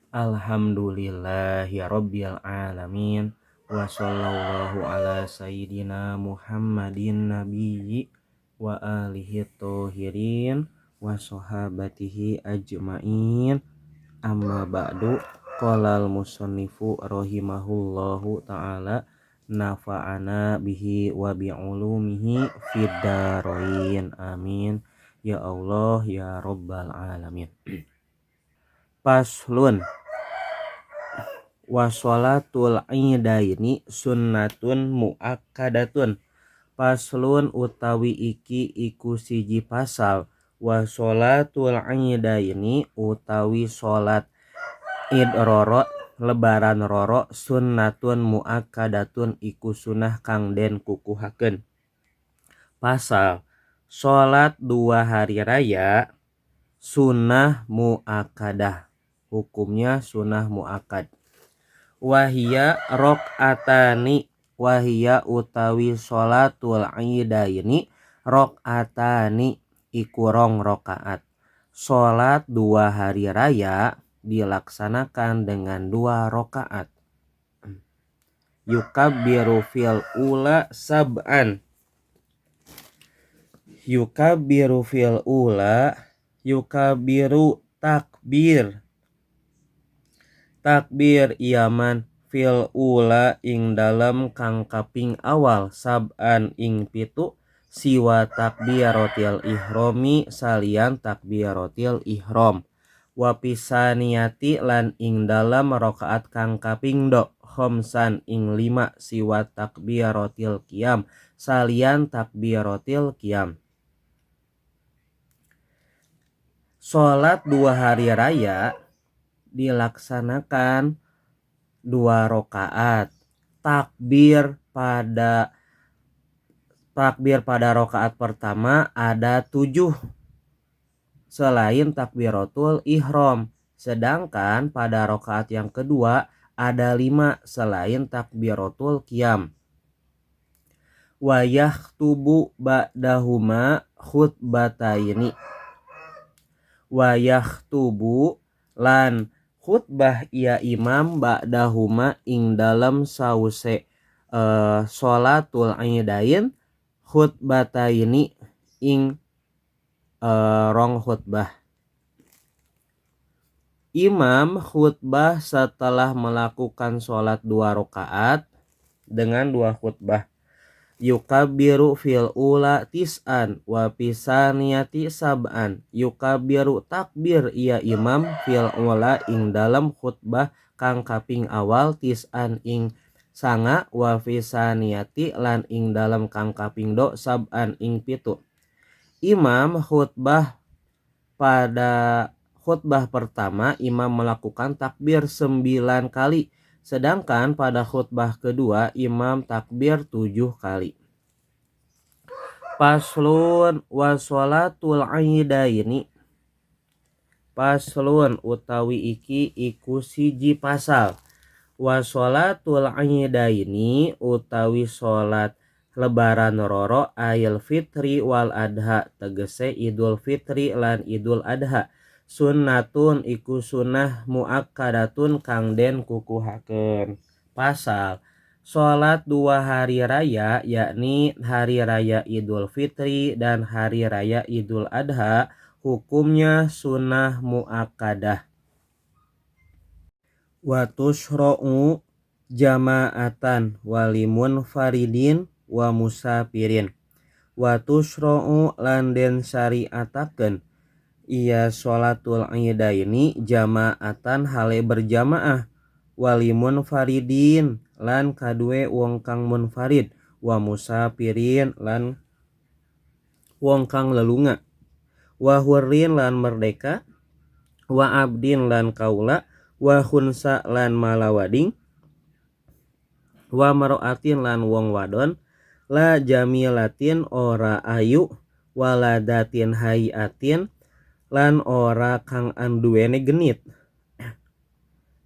Alhamdulillahi rabbil alamin. Wa sallallahu ala sayyidina Muhammadin nabiyyi wa alihi thohirin wa sahabatihi ajma'in. Amma ba'du. Qalal musannifu rahimahullahu ta'ala, nafa'ana bihi wa bi'ulumihi fid darain. Amin ya Allah ya rabbal alamin. Paslun wa sholatul idaini sunnatun muakkadatun. Paslun utawi iki iku siji pasal. Wa sholatul idaini utawi sholat id roro lebaran roro sunnatun muakkadatun iku sunnah kang den kukuhakeun. Pasal sholat 2 hari raya sunnah muakkadah, hukumnya sunnah muakkad. Wahia rok'atani, wahia utawi sholatul idaini rok'atani iku rong rokaat. Sholat 2 hari raya dilaksanakan dengan 2 rokaat. Yukabbiru fil ula sab'an. Yukabbiru fil ula, yukabbiru takbir. Takbir iaman fil ula ing dalam kang kaping awal, sab'an ing pitu, siwa takbiratil ihrami salian takbiratil ihram. Wa pisaniyati lan ing dalam rakaat kang kaping do, khomsan ing 5, siwa takbiratil qiyam salian takbiratil qiyam. Sholat 2 hari raya dilaksanakan 2 rakaat. Takbir pada rakaat pertama ada 7 selain takbiratul ihram, sedangkan pada rakaat yang kedua ada 5 selain takbiratul qiyam. Wa yakhtubu ba'dahuma khutbataini. Wa yakhtubu lan khutbah ia imam ba'dahuma ing dalam sause sholatul idain khutbataini ing rong khutbah. Imam khutbah setelah melakukan sholat 2 rakaat dengan 2 khutbah. Yukabbiru fil ula tis'an wa pisaniyati sab'an. Yukabbiru takbir ia imam fil ula ing dalam khutbah kang kaping awal, tis'an ing sanga, wa pisaniyati lan ing dalam kang kaping do, sab'an ing pitu. Imam khutbah pada khutbah pertama imam melakukan takbir 9 kali. Sedangkan pada khutbah kedua imam takbir 7 kali. Paslun wa sholatul idaini. Paslun utawi iki iku siji pasal. Wa sholatul idaini utawi sholat lebaran roro ail fitri wal adha, tegese idul fitri lan idul adha. Sunnatun iku sunnah muakkadatun kang den kukuhakeun. Pasal sholat 2 hari raya, yakni hari raya idul fitri dan hari raya idul adha, hukumnya sunnah muakkadah. Wa tushra'u jama'atan walimun faridin wa musafirin. Wa tushra'u lan den syariatakeun ia sholatul idaini jama'atan hale berjamaah, walimun faridin lan kadue wong kang munfarid, wa musafirin lan wong kang lelunga, wa hurrin lan merdeka, wa abdin lan kaula, wa khunsa lan malawading, wa mar'atin lan wong wadon, la jamilatin ora ayu, waladatin hayatin lan ora kang anduwene genit.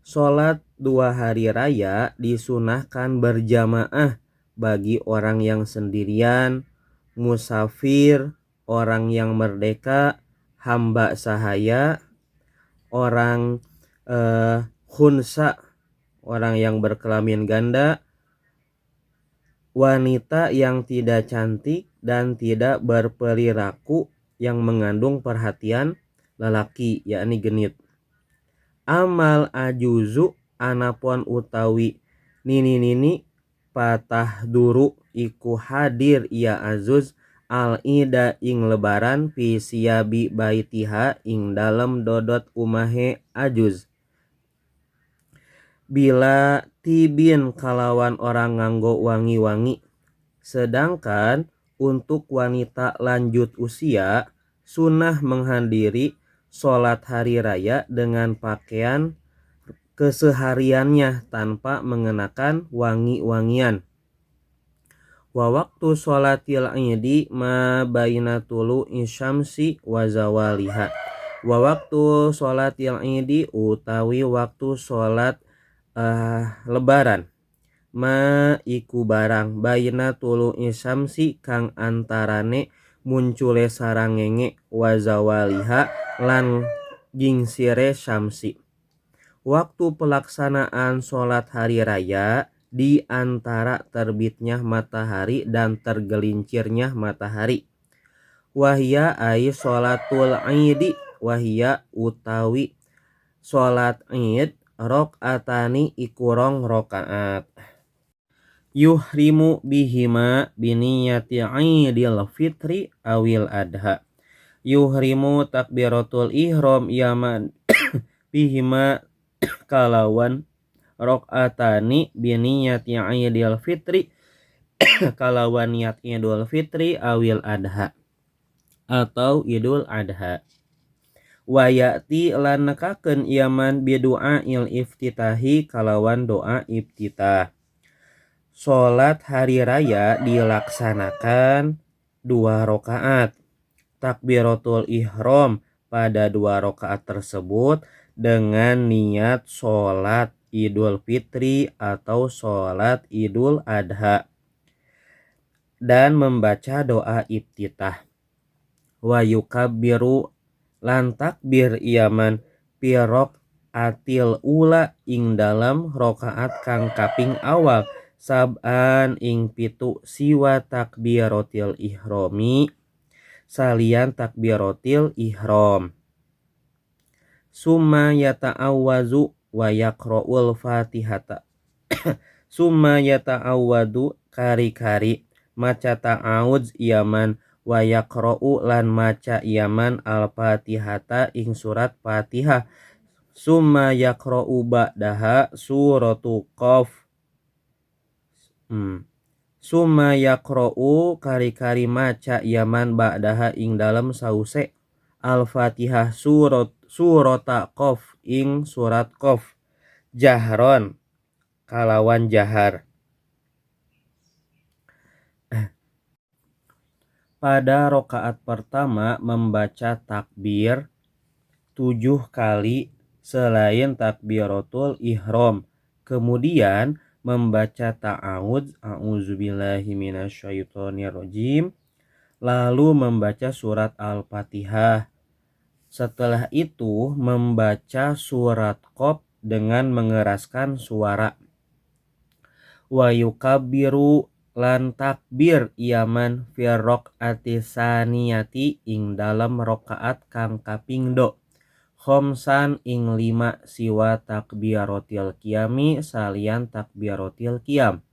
Sholat 2 hari raya disunahkan berjamaah bagi orang yang sendirian, musafir, orang yang merdeka, hamba sahaya, orang khunsa orang yang berkelamin ganda, wanita yang tidak cantik dan tidak berperilaku yang mengandung perhatian lelaki yakni genit. Amal ajuzu anapun utawi nini patah duru iku hadir ia azuz al ida ing lebaran fi siyabi baitiha ing dalam dodot umahe ajuz. Bila tibin kalawan orang nganggo wangi-wangi. Sedangkan untuk wanita lanjut usia sunnah menghadiri sholat hari raya dengan pakaian kesehariannya tanpa mengenakan wangi-wangian. Wa waktu sholatil idi ma baina tulu isyamsi wa zawaliha. Wa waktu sholatil idi utawi waktu sholat lebaran. Ma iku barang baina tulu isyamsi kang antarane muncule sarangenge wa zawaliha lan gingsire syamsi. Waktu pelaksanaan sholat hari raya di antara terbitnya matahari dan tergelincirnya matahari. Wahia ai sholatul idi, wahia utawi sholat id rok'atani ikurong rokaat. Yuhrimu bihima biniyati idil fitri awil adha. Yuhrimu takbiratul ihram yaman bihima kalawan rok'atani biniyati idil fitri kalawan niat idul fitri awil adha atau idul adha. Wayati lan nekakeun yaman bidu'a il iftitahi kalawan doa iftitah. Sholat hari raya dilaksanakan 2 rakaat. Takbiratul ihram pada 2 rakaat tersebut dengan niat sholat idul fitri atau sholat idul adha dan membaca doa iftitah. Wa yukabbiru lan takbir iyaman pirok atil ula ing dalam rokaat kang kaping awal sab'an ing pitu siwa takbiratil ihrami salian takbiratil ihram. Summa yata'awwazu wa yaqra'ul fatihata. Summa yata'awwadu kari-kari maca ta'awudz iyaman wa yaqra'u lan maca iyaman al-fatihata ing surat fatihah. Summa yaqra'u ba'daha suratu qaf. Summa yaqra'u kari-kari maca iyaman ba'daha ing dalam sause al-fatihah surata qaf ing surat qaf jahron kalawan jahar. Pada rokaat pertama membaca takbir 7 kali selain takbiratul ihram. Kemudian membaca ta'awudz a'udzubillahi minasyaitonirrajim. Lalu membaca surat al-fatihah. Setelah itu membaca surat qaf dengan mengeraskan suara. Wa yukabbiru lan takbir iyaman fir raq'ati saniyati ing dalam rakaat kang kaping do. Khomsan ing 5 siwa takbiratil qiyami salian takbiratil qiyam.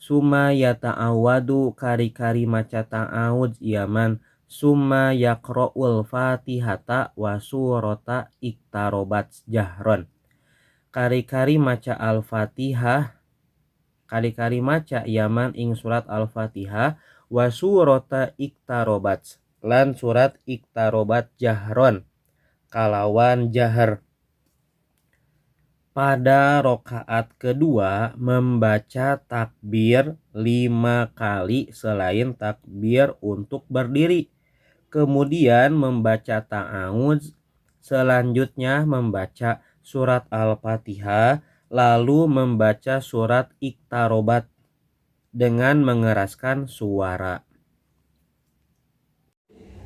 Summa yata'awwadu kari-kari maca ta'awudz iyaman summa yaqra'ul fatihata wa surata iktarobat jahron. Kari-kari maca al-fatihah kari-kari maca yaman ing surat al-fatihah wa surata iktarobat lan surat iktarobat jahron kalawan jahar. Pada rokaat kedua membaca takbir 5 kali selain takbir untuk berdiri. Kemudian membaca ta'awudz, selanjutnya membaca surat al-fatihah, lalu membaca surat iktarobat dengan mengeraskan suara.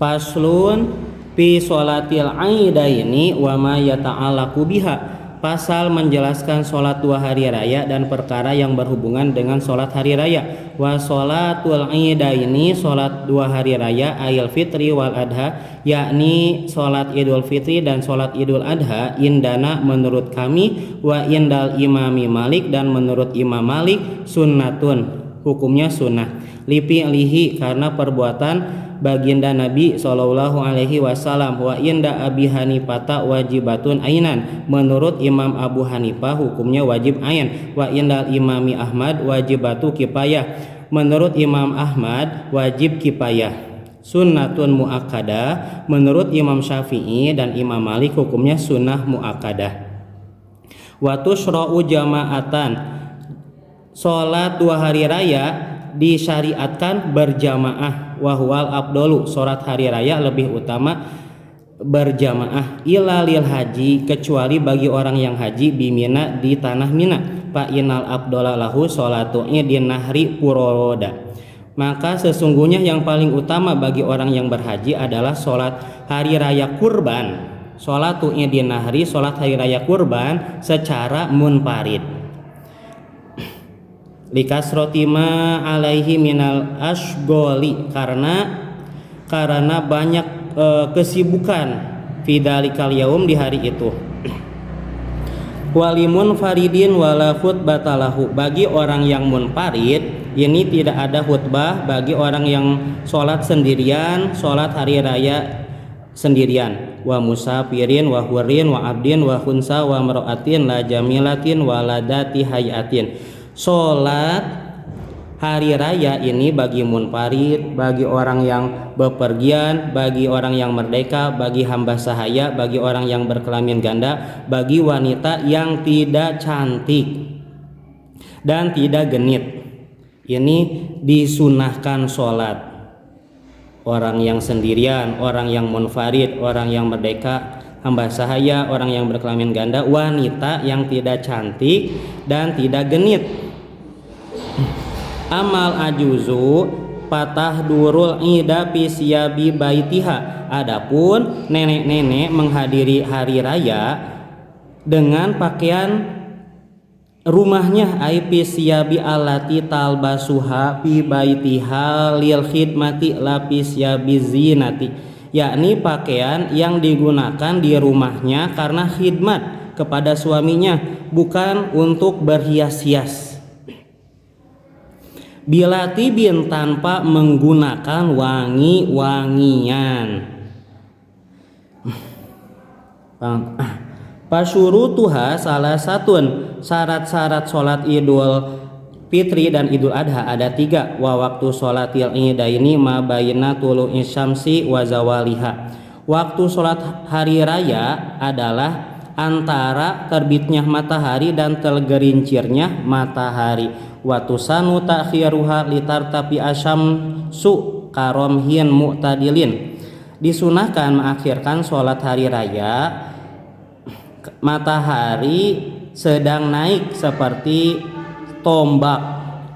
Faslun fi sholatil aidaini wa ma yata'alaku biha. pasal menjelaskan sholat dua hari raya dan perkara yang berhubungan dengan sholat hari raya. Wa sholatul idaini, sholat dua hari raya, ayil fitri wal adha, yakni sholat idul fitri dan sholat idul adha, indana menurut kami, wa indal imami Malik dan menurut Imam Malik, sunnatun, hukumnya sunnah, lipi lihi karena perbuatan baginda Nabi Shallallahu Alaihi Wasallam, wa inda Abi Hanifata wajibatun ainan, menurut Imam Abu Hanifah hukumnya wajib ain, wa indal Imami Ahmad wajibatu kifayah, menurut Imam Ahmad wajib kifayah, sunnatun muakkadah, menurut Imam Syafi'i dan Imam Malik hukumnya sunnah muakkadah. Wa tushra'u jama'atan, sholat dua hari raya disyariatkan berjamaah, wahwal abdolu, sholat hari raya lebih utama berjamaah, ila lil haji, kecuali bagi orang yang haji, bimina di tanah Mina, fa inal abdola lahu sholatunya di nahri puroda, maka sesungguhnya yang paling utama bagi orang yang berhaji adalah sholat hari raya kurban, sholatunya di nahri, sholat hari raya kurban secara munfarid, likasrotima alaihi minal ashgoli, karena banyak kesibukan fidalikal yaum di hari itu. Walimun faridin wala khutbatalahu, bagi orang yang munfarid ini tidak ada khutbah, bagi orang yang sholat sendirian, sholat hari raya sendirian. Wa musafirin wa hurin wa abdin wa khunsa wa mar'atin la jamilatin wa ladati hayatin, sholat hari raya ini bagi munfarid, bagi orang yang bepergian, bagi orang yang merdeka, bagi hamba sahaya, bagi orang yang berkelamin ganda, bagi wanita yang tidak cantik dan tidak genit, ini disunahkan sholat. Orang yang sendirian, orang yang munfarid, orang yang merdeka, hamba sahaya, orang yang berkelamin ganda, wanita yang tidak cantik dan tidak genit. Amal ajuzu patah durul ida pisyabi baitiha, adapun nenek-nenek menghadiri hari raya dengan pakaian rumahnya, ai pisyabi alati talbasuha fi baitiha lil khidmati la pisyabi zinati, yakni pakaian yang digunakan di rumahnya karena khidmat kepada suaminya, bukan untuk berhias-hias. Bila tibin, tanpa menggunakan wangi-wangian. Pasyurutuha, salah satun syarat-syarat sholat idul fitri dan idul adha ada 3. Wa waktu sholatil idaini ma bayna tulu'i syamsi wa zawaliha, waktu sholat hari raya adalah antara terbitnya matahari dan tergerincirnya matahari. Watusanu ta'khiruha litartapi asyamsu karomhin mu'tadilin, disunahkan mengakhirkan sholat hari raya matahari sedang naik seperti tombak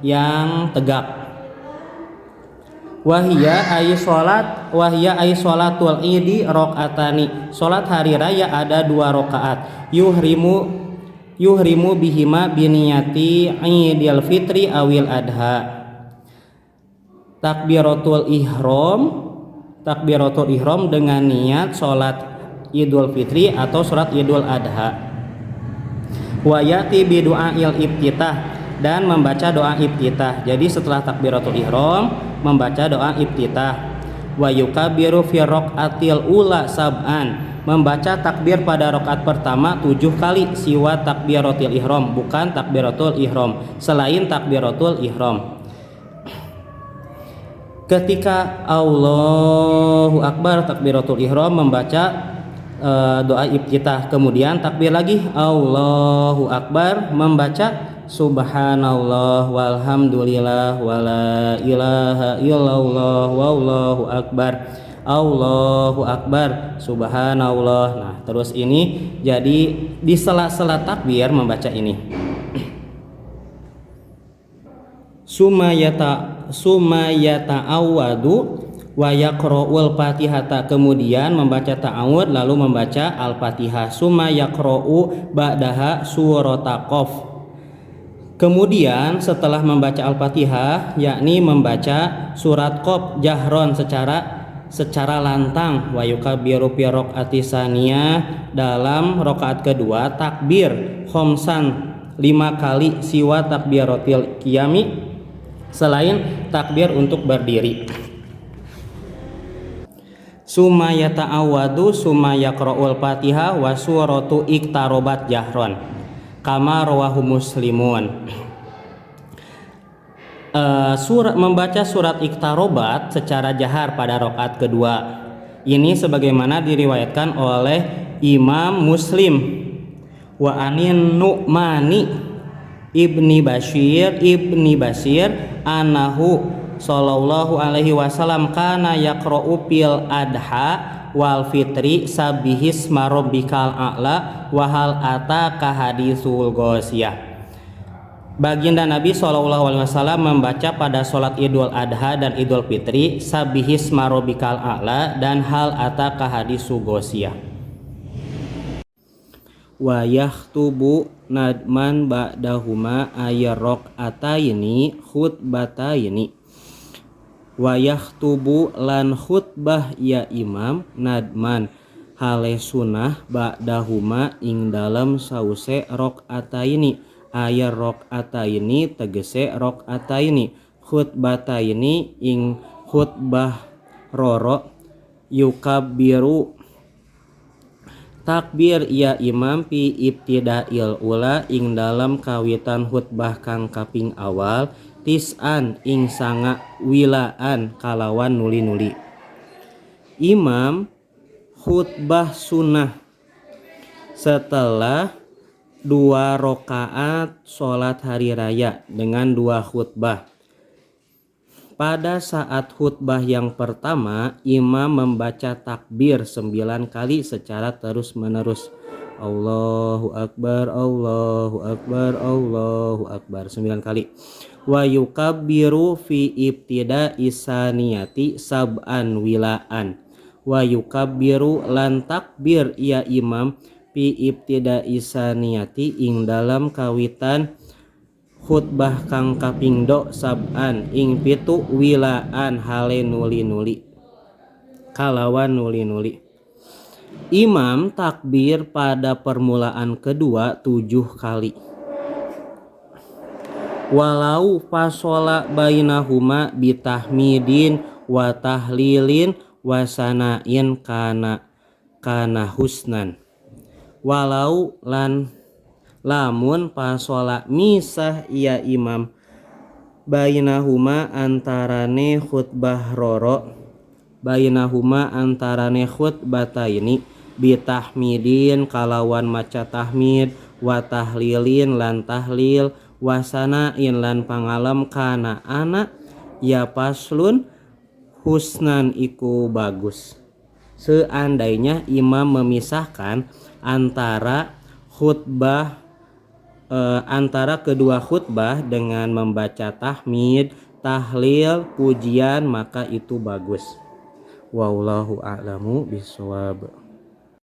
yang tegak. Wahia ay sholatul idi rokatani, sholat hari raya ada 2 rakaat. Yuhrimu bihima biniyati idil fitri awil adha, takbiratul ihram dengan niat sholat idul fitri atau sholat idul adha. Wayati bidu'ail ibtitah, dan membaca doa ibtitah. Jadi setelah takbiratul ihram membaca doa ibtitah. Wa yukabiru fi raqatil ula sab'an, membaca takbir pada rakaat pertama 7 kali, siwa takbiratul ihram, bukan takbiratul ihram, selain takbiratul ihram. Ketika Allahu Akbar takbiratul ihram membaca doa ibtitah, kemudian takbir lagi Allahu Akbar membaca subhanallah walhamdulillah wala ilaha illallah wallahu akbar, Allahu Akbar, subhanallah. Nah, terus ini jadi di sela-sela takbir membaca ini. Sumayata awadu Wa yaqra'ul Fatihata, kemudian membaca ta'awud lalu membaca Al-Fatihah. Summa yaqra'u ba'daha surata Qaf. Kemudian setelah membaca Al-Fatihah yakni membaca surat Qaf jahron secara lantang. Wa yukabbiru fi raq'ati saniyah, dalam rakaat kedua takbir khomsan 5 kali siwa takbiratil qiyami, selain takbir untuk berdiri. Summa yata'awwadu summa yaqra'ul Fatihah wa suratu iktarobat jahron kama rawahu Muslimun. Membaca surat iktarobat secara jahar pada rakaat kedua ini sebagaimana diriwayatkan oleh Imam Muslim. Wa anin Nu'mani ibni Bashir anahu sallallahu alaihi wasallam kana yaqra'u fil adha wal fitri sabbihisma rabbikal a'la wa hal ataka hadisul ghasyiyah. Baginda Nabi sallallahu alaihi wasallam membaca pada salat Idul Adha dan Idul Fitri sabbihisma rabbikal a'la dan hal ataka hadisul ghasyiyah. Wa yakhtubu nadman ba'dahuma ayyaraqataini khutbataini. Wa yakhtubu lan khutbah ya imam nadman hale sunah ba'dahuma ing dalam sause raqataini. Aya raqataini tegese raqataini, khutbataini ing khutbah roro, yukabbiru takbir ya imam pi ibtidail ula ing dalam kawitan khutbah kang kaping awal, tis'an ing sanga wilaan kalawan nuli-nuli. Imam khutbah sunnah setelah 2 rakaat sholat hari raya dengan 2 khutbah. Pada saat khutbah yang pertama, imam membaca takbir 9 kali secara terus menerus. Allahu Akbar, Allahu Akbar, Allahu Akbar 9 kali. Wa yukabbiru fi ibtida'i saniyati sab'an wilaan. Wa yukabbiru lan takbir ya imam fi ibtida'i saniyati ing dalam kawitan khutbah kang kapingdo sab'an ing pitu wilaan hale nuli-nuli kalawan nuli-nuli. Imam takbir pada permulaan kedua 7 kali. Walau fasola bainahuma bitahmidin wa tahlilin wa sanain kana husnan. Walau lan lamun pasola misah iya imam bainahuma antarane khutbah roro, bainahuma antarane khutbataini bitahmidin kalawan maca tahmid, wa tahlilin lan tahlil, wasanain lan pangalem kana anak ya paslun husnan iku bagus. Seandainya imam memisahkan antara kedua khutbah dengan membaca tahmid, tahlil, pujian, maka itu bagus. Wallahu a'lamu bishawab.